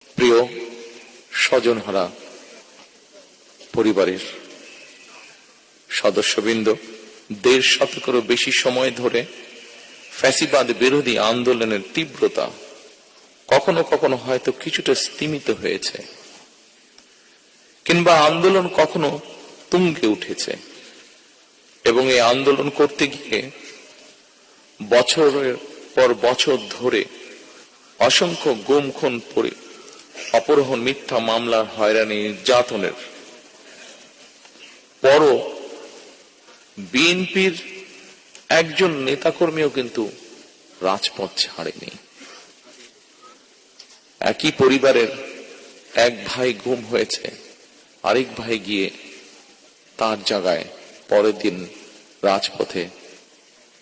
প্রিয় স্বজনহারা পরিবারের সদস্যবৃন্দ, ১.৫ শতকেরও বেশি সময় ধরে ফ্যাসিবাদ বিরোধী আন্দোলনের তীব্রতা কখনো কখনো হয়তো কিছুটা স্তিমিত হয়েছে, কিংবা আন্দোলন কখনো তুঙ্গে উঠেছে, এবং এই আন্দোলন করতে গিয়ে বছরের পর বছর ধরে অসংখ্য গুম খুন, অপহরণ, মিথ্যা মামলার হয়রানি, নির্যাতনের পরও বিএনপির একজন নেতাকর্মীও কিন্তু রাজপথ ছাড়েনি। একই পরিবারের এক ভাই গুম হয়েছে, আরেক ভাই গিয়ে তার জায়গায় পরের দিন রাজপথে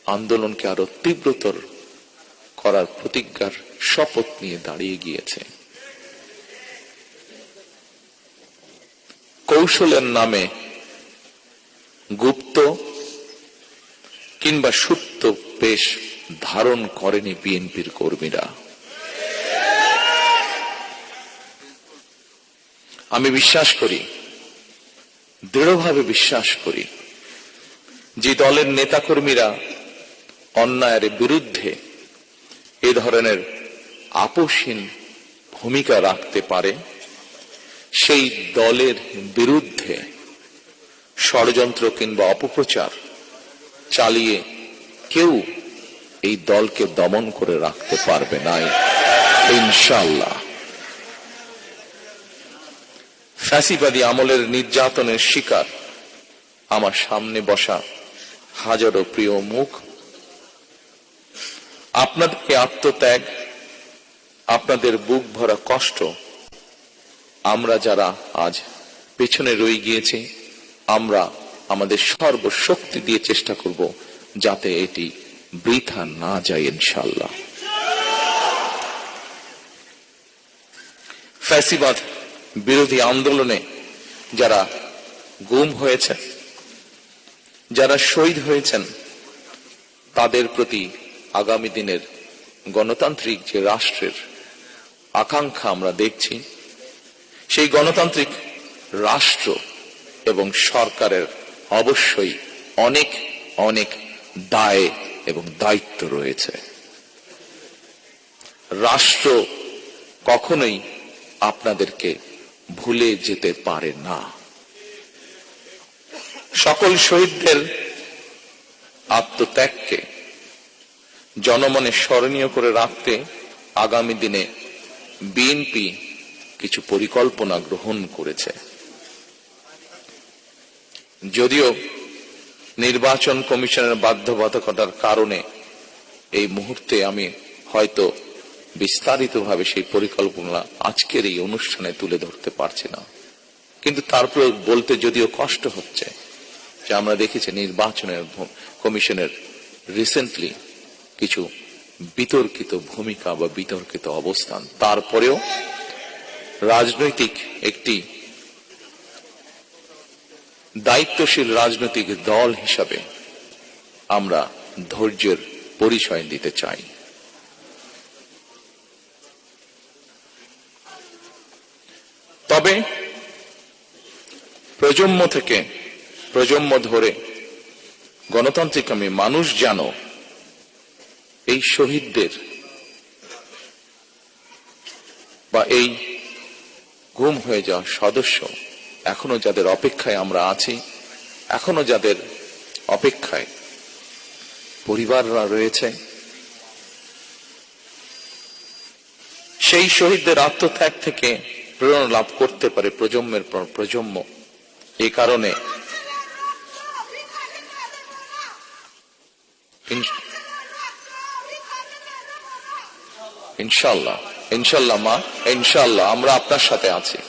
আন্দোলনকে আরো তীব্রতর করার প্রতিজ্ঞার শপথ নিয়ে দাঁড়িয়ে গিয়েছে। কৌশলের নামে গুপ্ত কিংবা সুপ্ত বেশ ধারণ করেনি বিএনপির কর্মীরা। আমি বিশ্বাস করি, দৃঢ়ভাবে বিশ্বাস করি, যে দলের নেতাকর্মীরা অন্যায়ের বিরুদ্ধে এ ধরনের আপোষহীন ভূমিকা রাখতে পারে, সেই দলের বিরুদ্ধে ষড়যন্ত্র কিংবা অপপ্রচার চালিয়ে কেউ এই দলকে দমন করে রাখতে পারবে না ইনশাআল্লাহ। ফ্যাসিবাদী আমলের নির্যাতনের শিকার আমার সামনে বসা হাজারো প্রিয় মুখ, আপনাদের আত্মত্যাগ, আপনাদের বুক ভরা কষ্ট আমরা যারা আজ পেছনে রয়ে গিয়েছি, আমরা আমাদের সর্বশক্তি দিয়ে চেষ্টা করব যাতে এটি বৃথা না যায় ইনশাআল্লাহ। ফ্যাসিবাদ বিরোধী আন্দোলনে যারা গুম হয়েছে, যারা শহীদ হয়েছেন, তাদের প্রতি আগামী দিনের গণতান্ত্রিক যে রাষ্ট্রের আকাঙ্ক্ষা আমরা দেখছি, সেই গণতান্ত্রিক রাষ্ট্র এবং সরকারের অবশ্যই অনেক অনেক দায় এবং দায়িত্ব রয়েছে। রাষ্ট্র কখনোই আপনাদেরকে ভুলে যেতে পারে না। সকল শহীদদের আত্মত্যাগকে জনমনে স্মরণীয় করে রাখতে আগামী দিনে বিএনপি কিছু পরিকল্পনা গ্রহণ করেছে। যদিও নির্বাচন কমিশনের বাধ্যবাধকতার কারণে এই মুহূর্তে আমি হয়তো বিস্তারিতভাবে সেই পরিকল্পনা আজকের এই অনুষ্ঠানে তুলে ধরতে পারছি না, কিন্তু তারপর বলতে যদিও কষ্ট হচ্ছে যে আমরা দেখেছি নির্বাচনের কমিশনের রিসেন্টলি কিছু বিতর্কিত ভূমিকা বা বিতর্কিত অবস্থান। তারপরেও রাজনৈতিক একটি দায়িত্বশীল রাজনৈতিক দল হিসাবে আমরা ধৈর্যের পরিচয় দিতে চাই। তবে প্রজন্ম থেকে প্রজন্ম ধরে গণতান্ত্রিক আমি মানুষ যেন এই শহীদদের বা এই গুম হয়ে যাওয়া সদস্য, এখনো যাদের অপেক্ষায় আমরা আছি, এখনো যাদের অপেক্ষায় পরিবাররা রয়েছে, সেই শহীদদের আত্মত্যাগ থেকে প্রেরণা লাভ করতে পারে প্রজন্মের পর প্রজন্ম। এই কারণে ইনশাআল্লাহ ইনশাআল্লাহ মা, ইনশাআল্লাহ আমরা আপনার সাথে আছি,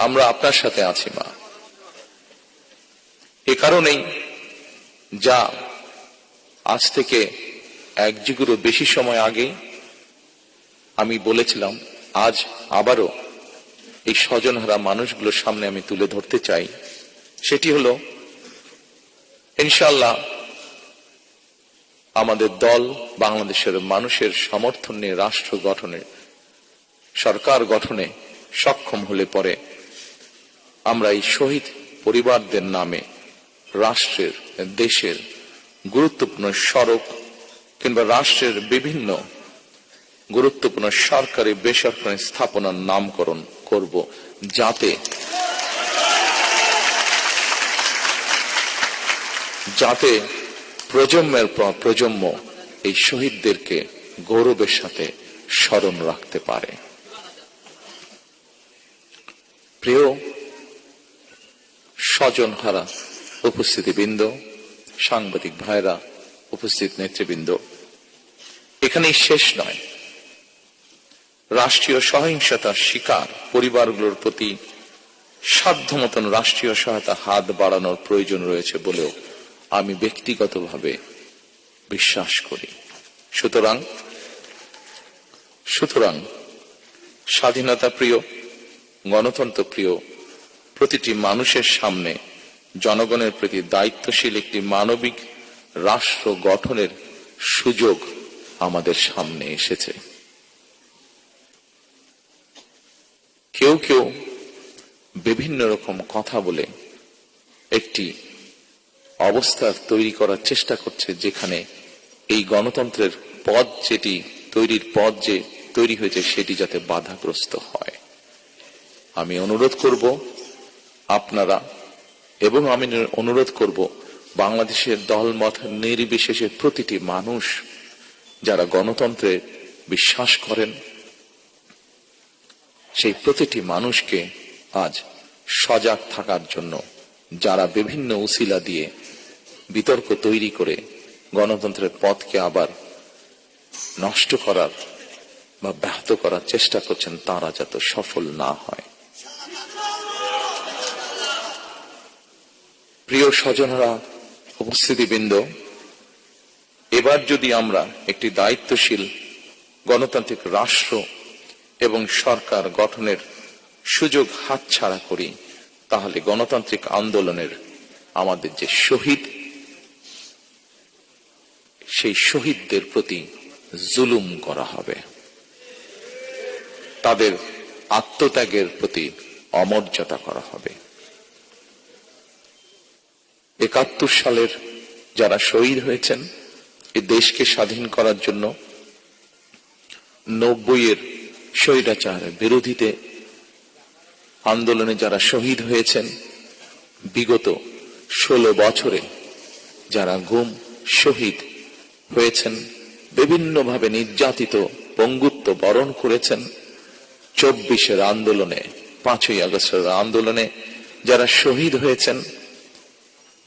আমরা আপনার সাথে আছি মা। এ কারণেই যা আজ থেকে 1 যুগেরও বেশি সময় আগে আমি বলেছিলাম, আজ আবারও এই স্বজনহারা মানুষগুলোর সামনে আমি তুলে ধরতে চাই। সেটি হলো ইনশাআল্লাহ আমাদের দল বাংলাদেশের মানুষের সমর্থন নিয়ে রাষ্ট্র গঠনের সরকার গঠনে সক্ষম হলে পরে আমরা এই শহীদ পরিবারদের নামে রাষ্ট্রের, দেশের গুরুত্বপূর্ণ সড়ক কিংবা রাষ্ট্রের বিভিন্ন গুরুত্বপূর্ণ সরকারি বেসরকারি স্থাপনার নামকরণ করব, যাতে প্রজন্মের পর প্রজন্ম এই শহীদদেরকে গৌরবের সাথে স্মরণ রাখতে পারে। প্রিয় স্বজনহারা উপস্থিতিবৃন্দ, সাংবাদিক ভাইরা, উপস্থিত নেতৃবৃন্দ, এখানেই শেষ নয়। রাষ্ট্রীয় সহিংসতার শিকার পরিবারগুলোর প্রতি সাধ্য মতন রাষ্ট্রীয় সহায়তা হাত বাড়ানোর প্রয়োজন রয়েছে বলেও আমি ব্যক্তিগতভাবে বিশ্বাস করি। সুতরাং স্বাধীনতা প্রিয়, গণতন্ত্র প্রিয় প্রতিটি মানুষের সামনে জনগণের প্রতি দায়িত্বশীল একটি মানবিক রাষ্ট্র গঠনের সুযোগ আমাদের সামনে এসেছে। কেউ কেউ বিভিন্ন রকম কথা বলে একটি অবস্থা তৈরি করার চেষ্টা করছে, যেখানে এই গণতন্ত্রের পথ যে তৈরি হয়েছে সেটি যাতে বাধাগ্রস্ত হয়। আমি অনুরোধ করব আপনারা, এবং আমি অনুরোধ করব বাংলাদেশের দলমত নির্বিশেষে প্রতিটি মানুষ যারা গণতন্ত্রে বিশ্বাস করেন, সেই প্রতিটি মানুষকে আজ সজাগ থাকার জন্য, যারা বিভিন্ন উসিলা দিয়ে বিতর্ক তৈরি করে গণতন্ত্রের পথকে আবার নষ্ট করার বা ব্যাহত করার চেষ্টা করছেন, তারা যাতে সফল না হয়। প্রিয় স্বজনরা, উপস্থিতিবৃন্দ, এবার যদি আমরা একটি দায়িত্বশীল গণতান্ত্রিক রাষ্ট্র এবং সরকার গঠনের সুযোগ হাতছাড়া করি, তাহলে গণতান্ত্রিক আন্দোলনের আমাদের যে শহীদ, সেই শহীদদের প্রতি জুলুম করা হবে, তাদের আত্মত্যাগের প্রতি অমর্যাদা করা হবে। ৭১ সালের যারা শহীদ হয়েছেন এই দেশকে স্বাধীন করার জন্য, ৯০-এর স্বৈরাচার বিরোধীতে আন্দোলনে যারা শহীদ হয়েছেন, বিগত ১৬ বছরে যারা গুম শহীদ হয়েছেন, বিভিন্নভাবে নির্যাতিত পঙ্গুত্ব বরণ করেছেন, ২৪-এর আন্দোলনে, ৫ই আগস্টের আন্দোলনে যারা শহীদ হয়েছেন,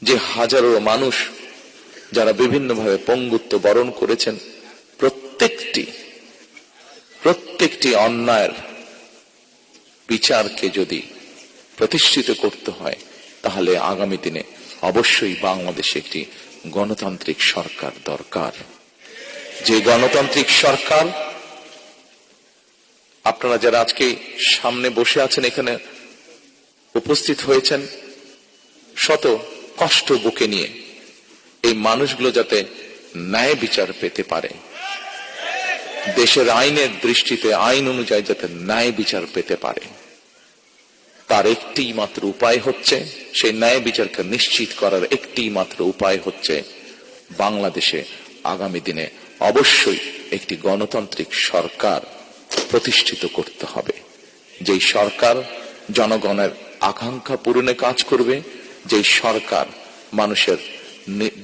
যে হাজারো মানুষ যারা বিভিন্নভাবে পঙ্গুত্ব বরণ করেছেন, প্রত্যেকটি অন্যায়ের বিচারকে যদি প্রতিষ্ঠিত করতে হয়, তাহলে আগামী দিনে অবশ্যই বাংলাদেশে একটি গণতান্ত্রিক সরকার দরকার। যে গণতান্ত্রিক সরকার, আপনারা যারা আজকে সামনে বসে আছেন, এখানে উপস্থিত হয়েছেন শত কষ্ট বুকে নিয়ে, এই মানুষগুলো যাতে ন্যায় বিচার পেতে পারে, দেশের আইনের দৃষ্টিতে আইন অনুযায়ী যাতে ন্যায় বিচার পেতে পারে, তার একটি মাত্র উপায় হচ্ছে, সেই ন্যায় বিচারকে নিশ্চিত করার একটি মাত্র উপায় হচ্ছে বাংলাদেশে আগামী দিনে অবশ্যই একটি গণতান্ত্রিক সরকার প্রতিষ্ঠিত করতে হবে। যেই সরকার জনগণের আকাঙ্ক্ষা পূরণে কাজ করবে, যেই সরকার মানুষের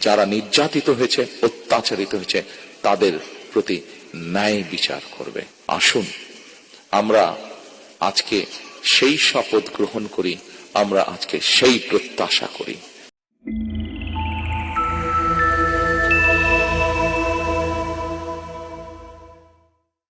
যারা নির্যাতিত হয়েছে, অত্যাচারিত হয়েছে, তাদের প্রতি ন্যায় বিচার করবে। আসুন আমরা আজকে সেই শপথ গ্রহণ করি, আমরা আজকে সেই প্রত্যাশা করি।